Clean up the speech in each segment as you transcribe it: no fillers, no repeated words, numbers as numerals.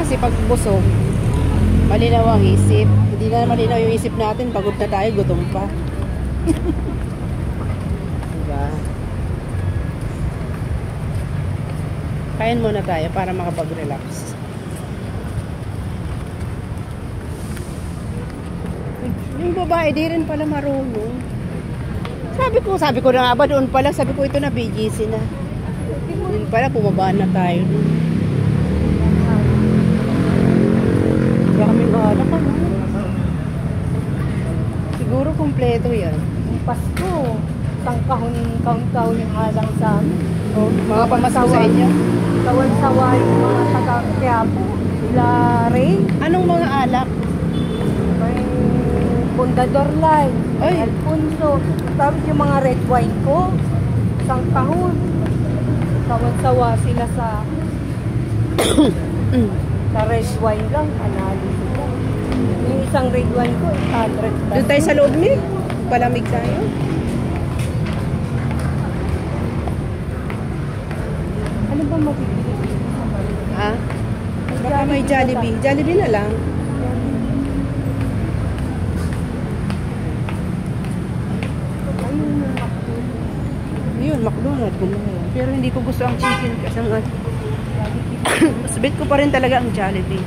kasi pag busog, malinaw ang isip. Hindi na malinaw yung isip natin, pagod na tayo, gutom pa. Diba? Kain muna tayo para makapag-relax. Yung babae, di rin pala marunong. Sabi ko na nga ba, doon pala, sabi ko ito na BGC na. Doon pala, pumabaan na tayo. Kaya kami mahalak ka, no? Siguro kumpleto yan. Yung Pasko, isang kahon yung halang sa amin. Oh, mga pamasko sa inyo? Sawan-sawa yung mga taga-Quiapo. Sila Ray. Anong mga alak? May Bundador Line. Ay. Alfonso. Tapos yung mga red wine ko, isang kahon. Sawan-sawa sila sa red wine lang. Analo sila. Yung isang red wine ko, 800. Doon tayo sa loob ni? Palamig tayo? Ano ba mabibili? Ha? Baka may Jollibee. Jollibee na lang. Yun, McDonald's. Pero hindi ko gusto ang chicken kasi ang mas bet ko pa rin talaga ang Jollibee.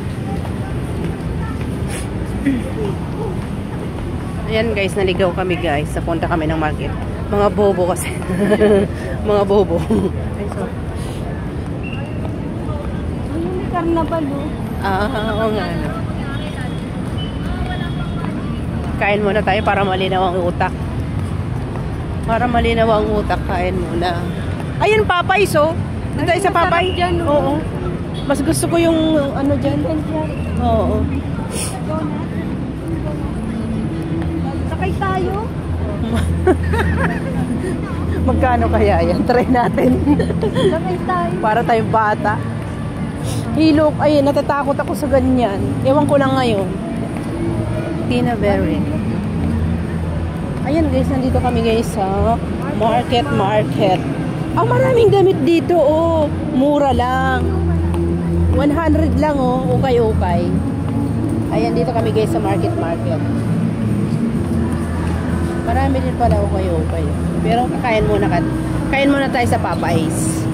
Ayan guys, naligaw kami guys. Napunta kami ng market. Mga bobo kasi. Mga bobo. Ay, sorry. Yung karnabal, oh. Oo nga. Kain muna tayo para malinaw ang utak. Para malinaw ang utak, kain muna. Ayun, Popeyes, oh. Doon tayo sa Popeyes. Dyan, oh. Oo. Mas gusto ko yung ano dyan. Oo. Sakay tayo. Magkano kaya yan? Try natin. Sakay tayo. Para tayong bata. Hilok. Ay, natatakot ako sa ganyan. Ewan ko lang ngayon. Tina Berry. Ayan guys, nandito kami guys sa market. Ang maraming damit dito, oh. Mura lang. 100 lang, oh. Ukay-ukay. Ayan, dito kami guys sa market. Marami din pala ukay-ukay. Pero kain muna tayo sa Popeyes.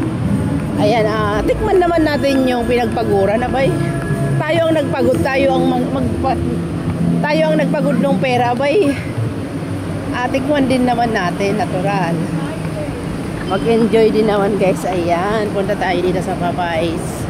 Ayan, tikman naman natin yung pinagpaguran. Abay, tayo ang nagpagod. Tayo ang nagpagod ng pera. Abay, tikman din naman natin, natural. Mag-enjoy din naman guys. Ayan, punta tayo dito sa Popeyes.